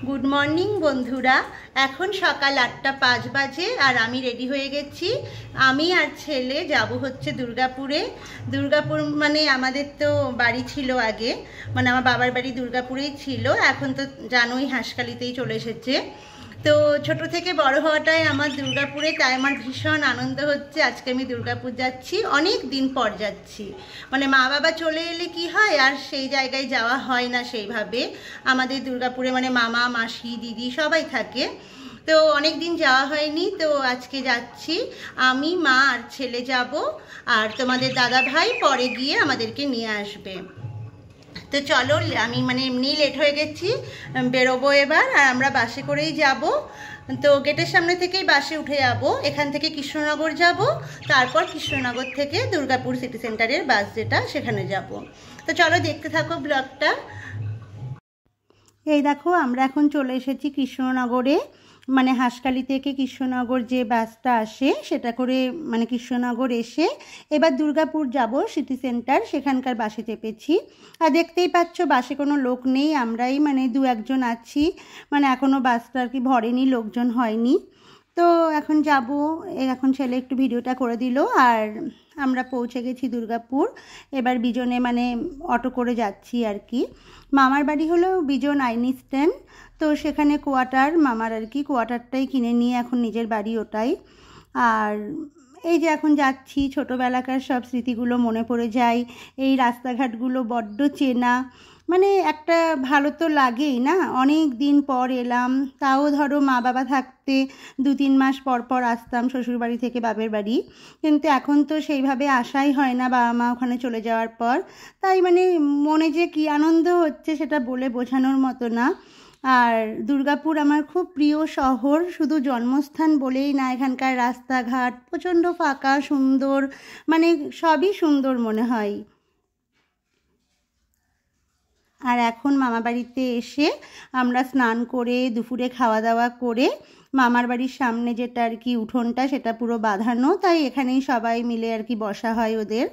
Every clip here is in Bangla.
गुड मर्निंग बंधुरा এখন সকাল ৮টা ৫ বাজে আর আমি রেডি হয়ে গেছি। আমি আর ছেলে যাব হচ্ছে দুর্গাপুরে। দুর্গাপুর মানে আমাদের তো বাড়ি ছিল আগে, মানে আমার বাবার বাড়ি দুর্গাপুরেই ছিল, এখন তো জানোই হাঁসখালিতেই চলে এসেছে। তো ছোট থেকে বড় হওয়াটাই আমার দুর্গাপুরে, তাই আমার ভীষণ আনন্দ হচ্ছে। আজকে আমি দুর্গাপুর যাচ্ছি, অনেক দিন পর যাচ্ছি। মানে মা বাবা চলে এলে কি হয় আর সেই জায়গায় যাওয়া হয় না সেইভাবে। আমাদের দুর্গাপুরে মানে মামা মাসি দিদি সবাই থাকে, তো অনেক দিন যাওয়া হয়নি। তো আজকে যাচ্ছি, আমি মা আর ছেলে যাব, আর তোমাদের দাদা ভাই পরে গিয়ে আমাদেরকে নিয়ে আসবে। তো চলো, আমি মানে এমনি লেট হয়ে গেছি, বেরোবো এবার। আর আমরা বাসে করেই যাব। তো গেটের সামনে থেকেই বাসে উঠে যাব, এখান থেকে কৃষ্ণনগর যাব, তারপর কৃষ্ণনগর থেকে দুর্গাপুর সিটি সেন্টারের বাস যেটা সেখানে যাব। তো চলো দেখতে থাকো ব্লগটা। এই দেখো আমরা এখন চলে এসেছি কৃষ্ণনগরে, মানে হাঁসখালি থেকে কৃষ্ণনগর যে বাসটা আসে সেটা করে মানে কৃষ্ণনগর এসে এবার দুর্গাপুর যাব সিটি সেন্টার, সেখানকার বাসে চেপেছি। আর দেখতেই পাচ্ছ বাসে কোনো লোক নেই, আমরাই মানে দু একজন আছি, মানে এখনও বাসটা আর কি ভরেনি, লোকজন হয়নি। তো এখন যাব, এখন ছেলে একটু ভিডিওটা করে দিল। আর আমরা পৌঁছে গেছি দুর্গাপুর। এবার বিজনে মানে অটো করে যাচ্ছি আর কি। মামার বাড়ি হলো বিজন আইনি স্ট্যান্ড, তো সেখানে কোয়ার্টার মামার আর কি, কোয়ার্টারটাই কিনে নিয়ে এখন নিজের বাড়ি ওটাই। আর এই যে এখন যাচ্ছি, ছোটোবেলাকার সব স্মৃতিগুলো মনে পড়ে যায়। এই রাস্তাঘাটগুলো বড্ড চেনা, মানে একটা ভালো তো লাগেই না, অনেক দিন পর এলাম। তাও ধরো মা বাবা থাকতে ২-৩ মাস পর পর আসতাম শ্বশুরবাড়ি থেকে বাপের বাড়ি, কিন্তু এখন তো সেইভাবে আসাই হয় না বাবা মা ওখানে চলে যাওয়ার পর। তাই মানে মনে যে কী আনন্দ হচ্ছে সেটা বলে বোঝানোর মতো না। আর দুর্গাপুর আমার খুব প্রিয় শহর, শুধু জন্মস্থান বলেই না, এখানকার রাস্তাঘাট প্রচণ্ড ফাঁকা সুন্দর, মানে সবই সুন্দর মনে হয়। আর এখন মামা বাড়িতে এসে আমরা স্নান করে দুপুরে খাওয়া দাওয়া করে মামার বাড়ির সামনে যেটা আর কি উঠোনটা সেটা পুরো বাঁধানো, তাই এখানেই সবাই মিলে আর কি বসা হয় ওদের।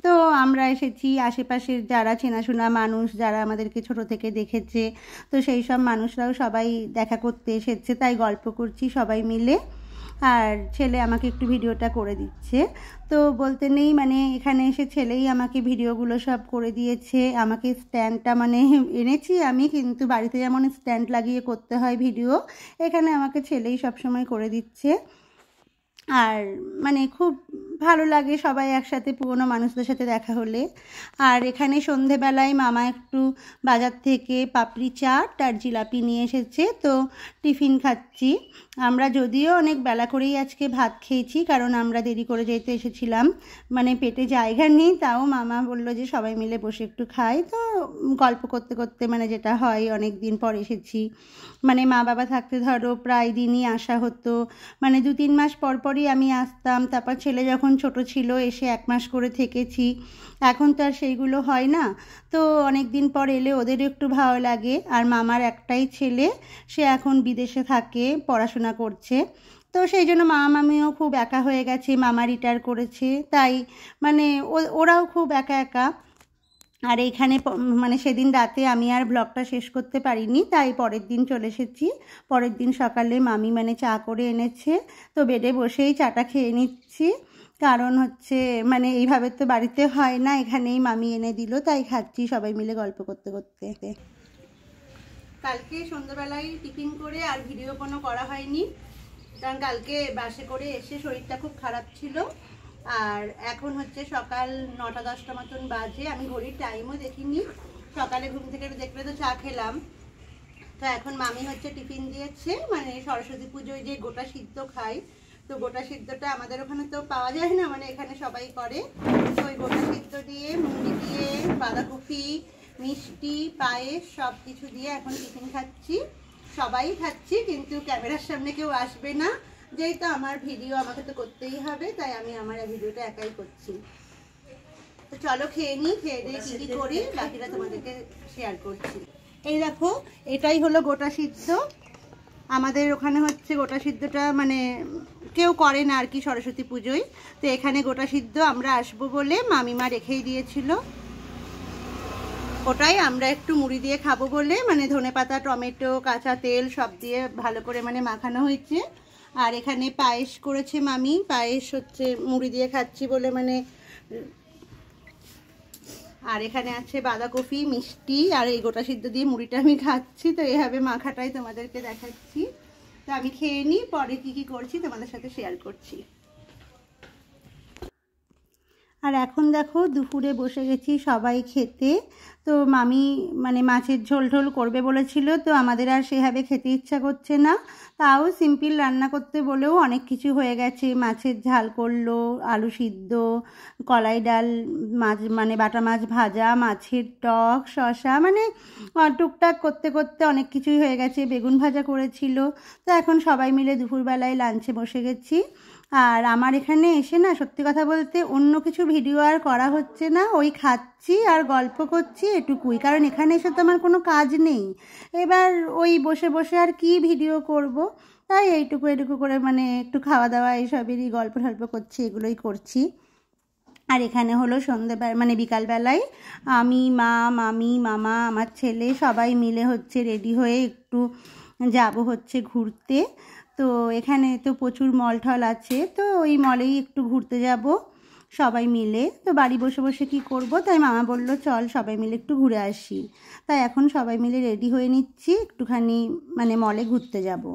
তো আমরা এসেছি, আশেপাশের যারা চেনাশোনা মানুষ যারা আমাদেরকে ছোট থেকে দেখেছে, তো সেই সব মানুষরাও সবাই দেখা করতে এসেছে, তাই গল্প করছি সবাই মিলে। আর ছেলে আমাকে একটু ভিডিওটা করে দিচ্ছে। তো বলতে নেই মানে এখানে এসে ছেলেই আমাকে ভিডিওগুলো সব করে দিয়েছে। আমাকে স্ট্যান্ডটা মানে এনেছি আমি, কিন্তু বাড়িতে যেমন স্ট্যান্ড লাগিয়ে করতে হয় ভিডিও, এখানে আমাকে ছেলেই সবসময় করে দিচ্ছে। আর মানে খুব ভালো লাগে সবাই একসাথে পুরনো মানুষদের সাথে দেখা হলে। আর এখানে সন্ধেবেলায় মামা একটু বাজার থেকে পাপড়ি চাট আর জিলাপি নিয়ে এসেছে, তো টিফিন খাচ্ছি আমরা। যদিও অনেক বেলা করেই আজকে ভাত খেয়েছি, কারণ আমরা দেরি করে যেতে এসেছিলাম, মানে পেটে জায়গা নেই, তাও মামা বললো যে সবাই মিলে বসে একটু খাই। তো গল্প করতে করতে মানে যেটা হয়, অনেক দিন পর এসেছি, মানে মা বাবা থাকতে ধরো প্রায় দিনই আসা হতো, মানে ২-৩ মাস পর পরই আমি আসতাম। তারপর ছেলে যখন ছোট ছিল এসে ১ মাস করে থেকেছি, এখন তো আর সেইগুলো হয় না। তো অনেক দিন পর এলে ওদেরও একটু ভালো লাগে। আর মামার একটাই ছেলে, সে এখন বিদেশে থাকে, পড়াশোনা করছে, তো সেই জন্য মামা মামিও খুব একা হয়ে গেছে, মামা রিটায়ার করেছে, তাই মানে ওরাও খুব একা একা। আর এইখানে মানে সেদিন রাতে আমি আর ব্লগটা শেষ করতে পারিনি, তাই পরের দিন চলে এসেছি। পরের দিন সকালে মামি মানে চা করে এনেছে, তো বেডে বসেই চাটা খেয়ে নিচ্ছি, কারণ হচ্ছে মানে এইভাবে তো বাড়িতে হয় না, এখানেই মামি এনে দিল, তাই খাচ্ছি সবাই মিলে গল্প করতে করতে। কালকে সন্ধ্যাবেলায় টিফিন করে আর ভিডিও কোনো করা হয়নি, কারণ কালকে বাসে করে এসে শরীরটা খুব খারাপ ছিল। আর এখন হচ্ছে সকাল ৯টা-১০টা মতন বাজে, আমি ঘড়ির টাইমও দেখিনি, সকালে ঘুম থেকে দেখলে তো চা খেলাম। তো এখন মামি হচ্ছে টিফিন দিয়েছে, মানে সরস্বতী পুজোয় যে গোটা সিদ্ধ খাই, তো গোটা সিদ্ধটা আমাদের ওখানে তো পাওয়া যায় না, মানে এখানে সবাই করে, তো ওই গোটা সিদ্ধ দিয়ে মুড়ি দিয়ে বাঁধাকপি মিষ্টি পায়েস সব কিছু দিয়ে এখন টিফিন খাচ্ছি, সবাই খাচ্ছি, কিন্তু ক্যামেরার সামনে কেউ আসবে না, যেহেতু আমার ভিডিও আমাকে তো করতেই হবে, তাই আমি আমার ভিডিওটা একাই করছি। তো চলো খেয়ে নিই, খেয়ে দিয়ে কী কী করি বাকিটা তোমাদেরকে শেয়ার করছি। এই দেখো এটাই হলো গোটা সিদ্ধ, আমাদের ওখানে হচ্ছে গোটা সিদ্ধটা মানে কেউ করে না আর কি সরস্বতী পুজোয়, তো এখানে গোটা সিদ্ধ আমরা আসবো বলে মামিমা রেখেই দিয়েছিল। ওটাই আমরা একটু মুড়ি দিয়ে খাবো বলে মানে ধনেপাতা, টমেটো, কাঁচা তেল সব দিয়ে ভালো করে মানে মাখানো হয়েছে। আর এখানে পায়েস করেছে মামি, পায়েস হচ্ছে মুড়ি দিয়ে খাচ্ছি বলে মানে। আর এখানে আছে বাঁধাকপি, মিষ্টি আর এই গোটা সিদ্ধ দিয়ে মুড়িটা আমি খাচ্ছি। তো এইভাবে মাখাটাই তোমাদেরকে দেখাচ্ছি। তো আমি খেয়ে নিই, পরে কি করছি তোমাদের সাথে শেয়ার করছি। আর এখন দেখো দুপুরে বসে গেছি সবাই খেতে। তো মামি মানে মাছের ঝোল ঝোল করবে বলেছিল, তো আমাদের আর সেভাবে খেতে ইচ্ছা করছে না। তাও সিম্পল রান্না করতে বলেও অনেক কিছু হয়ে গেছে। মাছের ঝাল করলো, আলু সিদ্ধ, কলাই ডাল, মাছ মানে বাটা মাছ ভাজা, মাছের টক, শসা, মানে টুকটাক করতে করতে অনেক কিছুই হয়ে গেছে। বেগুন ভাজা করেছিল। তো এখন সবাই মিলে দুপুরবেলায় লাঞ্চে বসে গেছি। আর আমার এখানে এসে না সত্যি কথা বলতে অন্য কিছু ভিডিও আর করা হচ্ছে না, ওই খাচ্ছি আর গল্প করছি এটুকুই। কারণ এখানে এসে তো আমার কোনো কাজ নেই, এবার ওই বসে বসে আর কি ভিডিও করব। তাই এইটুকু করে মানে একটু খাওয়া দাওয়া এইসবেরই গল্প টল্প করছি, এগুলোই করছি। আর এখানে হলো সন্ধ্যেবেলা মানে বিকালবেলায় আমি, মা, মামি, মামা, আমার ছেলে সবাই মিলে হচ্ছে রেডি হয়ে একটু যাব হচ্ছে ঘুরতে। তো এখানে তো প্রচুর মল টল আছে, তো ওই মলেই একটু ঘুরতে যাব সবাই মিলে। তো বাড়ি বসে বসে কি করব, তাই মামা বলল চল সবাই মিলে একটু ঘুরে আসি। তাই এখন সবাই মিলে রেডি হয়ে নিচ্ছি, একটুখানি মানে মলে ঘুরতে যাব।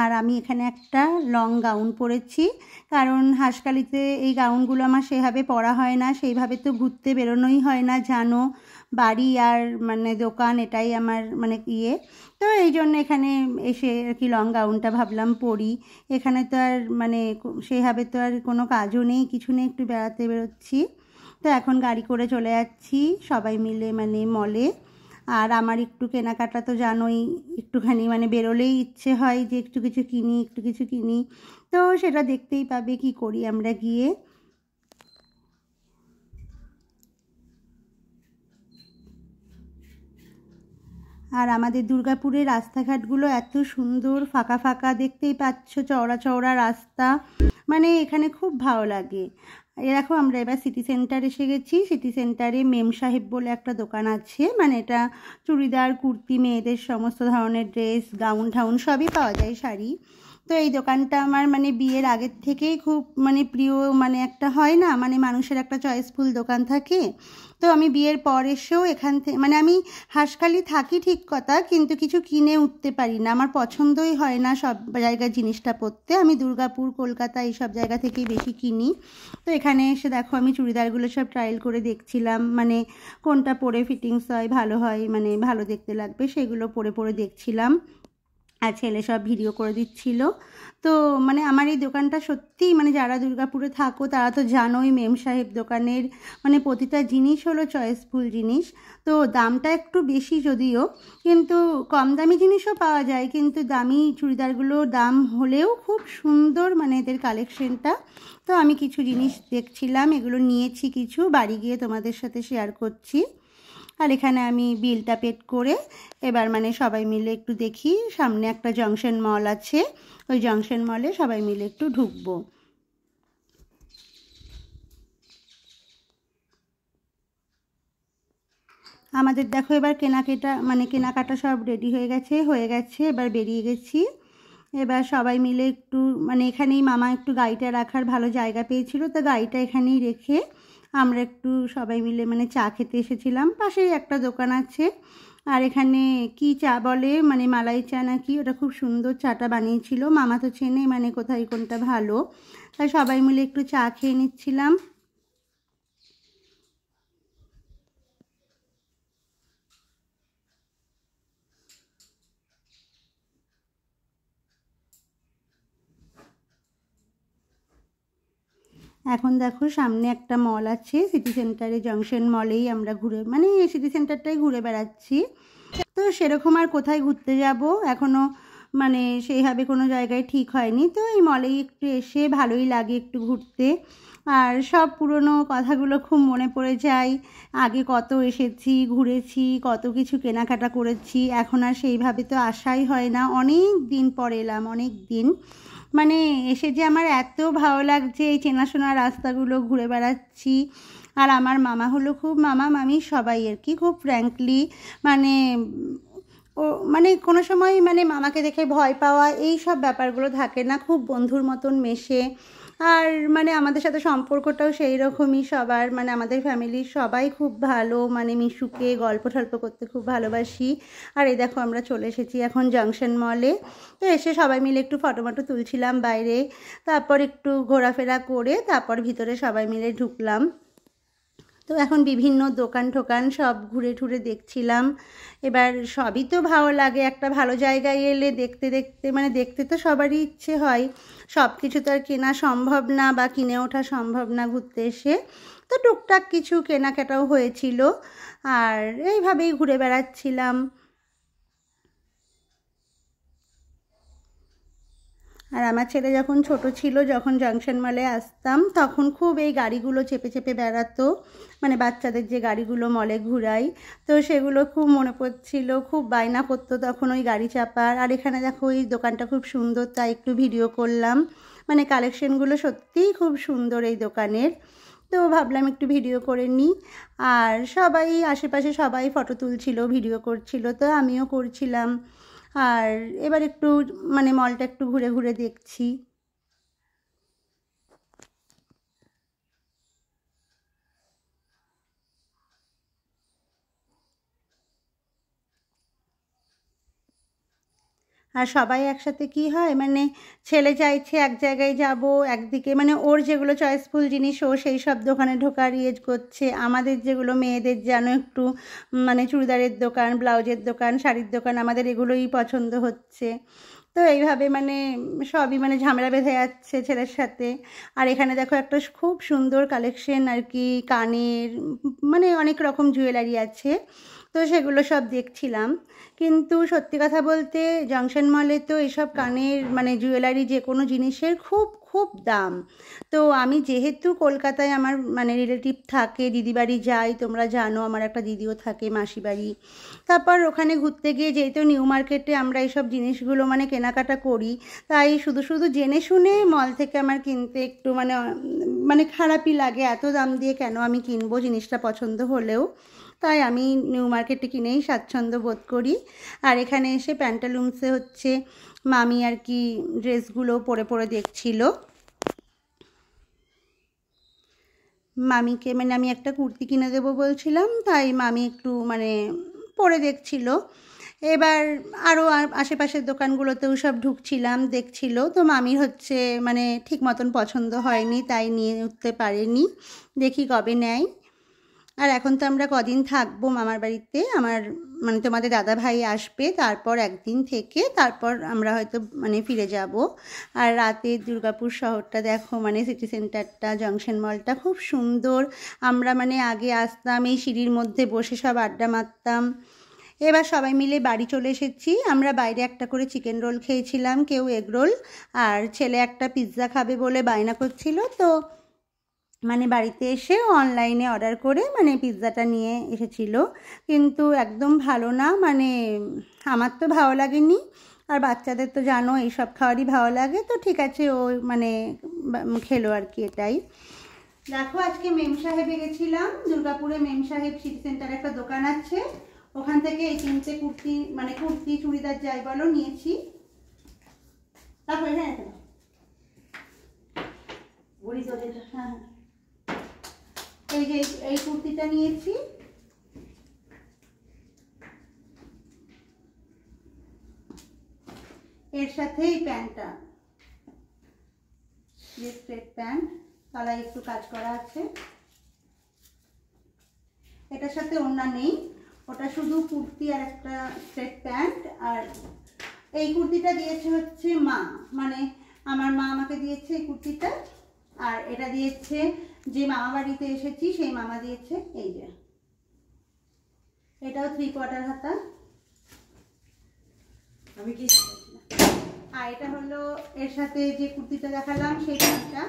আর আমি এখানে একটা লং গাউন পরেছি, কারণ হাঁসখালিতে এই গাউনগুলো আমার সেভাবে পরা হয় না, সেইভাবে তো ঘুরতে বেরোনোই হয় না জানো। বাড়ি আর মানে দোকান এটাই আমার মানে ইয়ে। তো এই জন্য এখানে এসে আর কি লং গাউনটা ভাবলাম পরি। এখানে তো আর মানে সেভাবে তো আর কোনো কাজও নেই, কিছু নেই, একটু বেড়াতে বেরোচ্ছি। তো এখন গাড়ি করে চলে যাচ্ছি সবাই মিলে মানে মলে। আর আমার একটু কেনাকাটা তো জানোই, একটুখানি মানে বেরোলেই ইচ্ছে হয় যে একটু কিছু কিনি, একটু কিছু কিনি। তো সেটা দেখতেই পাবে কি করি আমরা গিয়ে। আর আমাদের দুর্গাপুরের রাস্তাঘাটগুলো এত সুন্দর, ফাঁকা ফাঁকা, দেখতেই পাচ্ছ, চওড়া চওড়া রাস্তা, মানে এখানে খুব ভালো লাগে। দেখো আমরা এবার সিটি সেন্টার এসে গেছি। সিটি সেন্টারে মেম সাহেব বলে একটা দোকান আছে, মানে এটা চুড়িদার, কুর্তি, মেয়েদের সমস্ত ধরনের ড্রেস, গাউন ঠাউন সবই পাওয়া যায়, শাড়ি। তো এই দোকানটা আমার মানে বিয়ের আগের থেকেই খুব মানে প্রিয়, মানে একটা হয় না মানে মানুষের একটা চয়েসফুল দোকান থাকে। তো আমি বিয়ের পর এসেও এখান থেকে মানে আমি হাঁসখালি থাকি ঠিক কথা, কিন্তু কিছু কিনে উঠতে পারি না, আমার পছন্দই হয় না সব জায়গার জিনিসটা পরতে। আমি দুর্গাপুর, কলকাতা এইসব জায়গা থেকেই বেশি কিনি। তো এখানে এসে দেখো আমি চুড়িদারগুলো সব ট্রায়াল করে দেখছিলাম, মানে কোনটা পরে ফিটিংস হয়, ভালো হয়, মানে ভালো দেখতে লাগবে, সেগুলো পরে পরে দেখছিলাম। আর ছেলে সব ভিডিও করে দিচ্ছিল। তো মানে আমার এই দোকানটা সত্যিই মানে যারা দুর্গাপুরে থাকো তারা তো জানোই মেম সাহেব দোকানের মানে প্রতিটা জিনিস হলো চয়েসফুল জিনিস। তো দামটা একটু বেশি যদিও, কিন্তু কম দামি জিনিসও পাওয়া যায়, কিন্তু দামি চুড়িদারগুলোর দাম হলেও খুব সুন্দর মানে এদের কালেকশনটা। তো আমি কিছু জিনিস দেখছিলাম, এগুলো নিয়েছি কিছু, বাড়ি গিয়ে তোমাদের সাথে শেয়ার করছি। আর এখানে আমি বিলটা পেড করে এবার মানে সবাই মিলে একটু দেখি, সামনে একটা জংশন মল আছে, ওই জংশন মলে সবাই মিলে একটু ঢুকবো। আমাদের দেখো এবার কেনাকাটা সব রেডি হয়ে গেছে, এবার বেরিয়ে গেছি। এবার সবাই মিলে একটু মানে এখানেই মামা একটু গাড়িটা রাখার ভালো জায়গা পেয়েছিল, তো গাড়িটা এখানেই রেখে আমরা একটু সবাই মিলে মানে চা খেতে এসেছিলাম। পাশেই একটা দোকান আছে, আর এখানে কি চা বলে মানে মালাই চা নাকি, ওটা খুব সুন্দর চাটা বানিয়েছিল। মামা তো চেনে মানে কোথায় কোনটা ভালো, তাই সবাই মিলে একটু চা খেয়ে নিচ্ছিলাম। এখন দেখো সামনে একটা মল আছে সিটি সেন্টারে, জংশন মলেই আমরা ঘুরে মানে সিটি সেন্টারটাই ঘুরে বেড়াচ্ছি। তো সেরকম আর কোথায় ঘুরতে যাব এখনও মানে সেইভাবে কোনো জায়গায় ঠিক হয়নি। তো এই মলেই একটু এসে ভালোই লাগে একটু ঘুরতে, আর সব পুরনো কথাগুলো খুব মনে পড়ে যায়। আগে কত এসেছি, ঘুরেছি, কত কিছু কেনাকাটা করেছি, এখন আর সেইভাবে তো আসাই হয় না। অনেক দিন পর এলাম, অনেক দিন। মানে এসে যে আমার এত ভালো লাগছে, এই চেনাশোনা রাস্তাগুলো ঘুরে বেড়াচ্ছি। আর আমার মামা হলো খুব, মামা মামি সবাই আর কি খুব ফ্র্যাঙ্কলি, মানে ও মানে কোনো সময় মানে মামাকে দেখে ভয় পাওয়া এই সব ব্যাপারগুলো থাকে না, খুব বন্ধুর মতন মেশে। আর মানে আমাদের সাথে সম্পর্কটাও সেই রকমই সবার, মানে আমাদের ফ্যামিলির সবাই খুব ভালো, মানে মিশুকে গল্প টল্প করতে খুব ভালোবাসি। আর এই দেখো আমরা চলে এসেছি এখন জংশন মলে। তো এসে সবাই মিলে একটু ফটো মটো তুলছিলাম বাইরে, তারপর একটু ঘোরাফেরা করে তারপর ভিতরে সবাই মিলে ঢুকলাম। তো এখন বিভিন্ন দোকান টোকান সব ঘুরে ঠুরে দেখছিলাম। এবার সবই তো ভালো লাগে, একটা ভালো জায়গায় এলে দেখতে দেখতে মানে দেখতে তো সবারই ইচ্ছে হয়, সব কিছু তো আর কেনা সম্ভব না বা কিনে ওঠা সম্ভব না ঘুরতে এসে। তো টুকটাক কিছু কেনাকাটাও হয়েছিল, আর এইভাবেই ঘুরে বেড়াচ্ছিলাম। আর আমার ছেলে যখন ছোট ছিল, যখন জংশন মলে আসতাম তখন খুব এই গাড়িগুলো চেপে চেপে বেড়াতো, মানে বাচ্চাদের যে গাড়িগুলো মলে ঘুরাই, তো সেগুলো খুব মনে পড়ছিল, খুব বায়না করতো তখন ওই গাড়ি চাপার। আর এখানে দেখো এই দোকানটা খুব সুন্দর, তাই একটু ভিডিও করলাম, মানে কালেকশনগুলো সত্যিই খুব সুন্দর এই দোকানের। তো ভাবলাম একটু ভিডিও করে নিই। আর সবাই আশেপাশে সবাই ফটো তুলছিল, ভিডিও করছিল, তো আমিও করছিলাম। আর এবার একটু মানে মলটা একটু ঘুরে ঘুরে দেখছি। আর সবাই একসাথে কি হয়, মানে ছেলে চাইছে এক জায়গায় যাব একদিকে, মানে ওর যেগুলো চয়েসফুল জিনিস ও সেই সব দোকানে ঢোকার ইয়ে করছে, আমাদের যেগুলো মেয়েদের যেন একটু মানে চুড়িদারের দোকান, ব্লাউজের দোকান, শাড়ির দোকান, আমাদের এগুলোই পছন্দ হচ্ছে। তো এইভাবে মানে সবই মানে ঝামেলা বেঁধে যাচ্ছে ছেলের সাথে। আর এখানে দেখো একটা খুব সুন্দর কালেকশন আর কি, কানের মানে অনেক রকম জুয়েলারি আছে, তো সেগুলো সব দেখছিলাম। কিন্তু সত্যি কথা বলতে জংশন মলে তো এসব কানের মানে জুয়েলারি যে কোনো জিনিসের খুব খুব দাম। তো আমি যেহেতু কলকাতায় আমার মানে রিলেটিভ থাকে, দিদি বাড়ি যাই, তোমরা জানো আমার একটা দিদিও থাকে মাসি বাড়ি, তারপর ওখানে ঘুরতে গিয়ে যেহেতু নিউ মার্কেটে আমরা এইসব জিনিসগুলো মানে কেনাকাটা করি, তাই শুধু শুধু জেনে শুনে মল থেকে আমার কিনতে একটু মানে মানে খারাপই লাগে, এত দাম দিয়ে কেন আমি কিনবো জিনিসটা পছন্দ হলেও। তাই আমি নিউ মার্কেটে কিনেই স্বাচ্ছন্দ্য বোধ করি। আর এখানে এসে প্যান্টালুন্সে হচ্ছে মামি আর কি ড্রেসগুলো পরে পরে দেখছিল। মামিকে মানে আমি একটা কুর্তি কিনে দেবো বলছিলাম, তাই মামি একটু মানে পরে দেখছিল। এবার আরও আশেপাশের দোকানগুলোতেও সব ঢুকছিলাম, দেখছিল। তো মামির হচ্ছে মানে ঠিক মতন পছন্দ হয়নি, তাই নিয়ে উঠতে পারেনি, দেখি কবে নেয়। আর এখন তো আমরা কদিন থাকবো মামার বাড়িতে, আমার মানে তোমাদের দাদা ভাই আসবে, তারপর একদিন থেকে তারপর আমরা হয়তো মানে ফিরে যাব। আর রাতে দুর্গাপুর শহরটা দেখো, মানে সিটি সেন্টারটা, জংশন মলটা খুব সুন্দর। আমরা মানে আগে আসতাম এই সিঁড়ির মধ্যে বসে সব আড্ডা মারতাম। এবার সবাই মিলে বাড়ি চলে এসেছি। আমরা বাইরে একটা করে চিকেন রোল খেয়েছিলাম, কেউ এগ রোল, আর ছেলে একটা পিৎজা খাবে বলে বায়না করছিল, তো মানে বাড়িতে এসে অনলাইনে অর্ডার করে মানে পিৎজাটা নিয়ে এসেছিল, কিন্তু একদম ভালো না, মানে আমার তো ভালো লাগেনি, আর বাচ্চাদের তো জানো এইসব খাবারই ভালো লাগে, তো ঠিক আছে ও মানে খেলো আর কি। এটাই দেখো, আজকে মেম সাহেবে গেছিলাম, দুর্গাপুরে মেম সাহেব সিটি সেন্টারে একটা দোকান আছে, ওখান থেকে এই তিনটে কুর্তি মানে কুর্তি চুড়িদার যাই বলো নিয়েছি। তারপরে হ্যাঁ হ্যাঁ এই যে এই কুর্তিটা নিয়েছি, এর সাথে এই প্যান্টটা, স্ট্রেট প্যান্ট, তলায় একটু কাজ করা আছে। এটার সাথে ওড়না নেই, ওটা শুধু কুর্তি আর একটা স্ট্রেট প্যান্ট। আর এই কুর্তিটা দিয়েছে হচ্ছে মা, মানে আমার মা আমাকে দিয়েছে এই কুর্তিটা। আর এটা দিয়েছে যে মামা বাড়িতে এসেছি সেই মামা দিয়েছে, এই যে এটাও 3/4 হাতা। আমি কি আর এটা হলো এর সাথে যে কুর্তিটা দেখালাম সেই প্যান্টটা,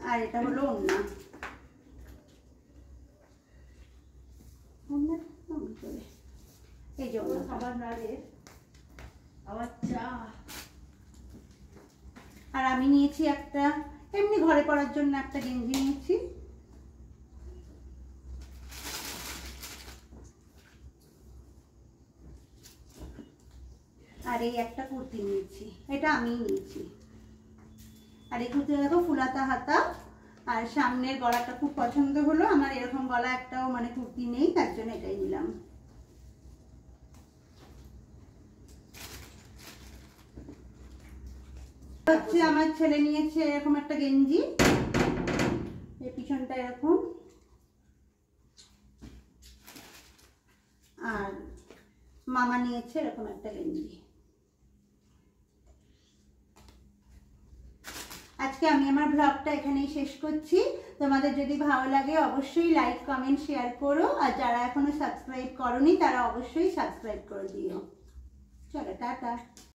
আর এটা হলো ওড়না। এই যে ওড়না খাবার নাড়ে, আর আমি নিয়েছি একটা এমনি ঘরে পরার জন্য একটা গেঞ্জি নিয়েছি। আর এই একটা কুর্তি নিয়েছি, এটা আমিই নিয়েছি। আর এই কুর্তিটা দেখো ফুলাতা হাতা, আর সামনের গলাটা খুব পছন্দ হলো আমার। এরকম গলা একটাও মানে কুর্তি নেই, তার জন্য এটাই নিলাম। হচ্ছে আমার ছেলে নিয়েছে এরকম একটা গেঞ্জি, এই পিছনটা এরকম, আর মামা নিয়েছে এরকম একটা গেঞ্জি। আজকে আমি আমার ব্লগটা এখানেই শেষ করছি। তোমাদের যদি ভালো লাগে অবশ্যই লাইক কমেন্ট শেয়ার করো, আর যারা এখনো সাবস্ক্রাইব করোনি তারা অবশ্যই সাবস্ক্রাইব করে দিও। চলো টাটা।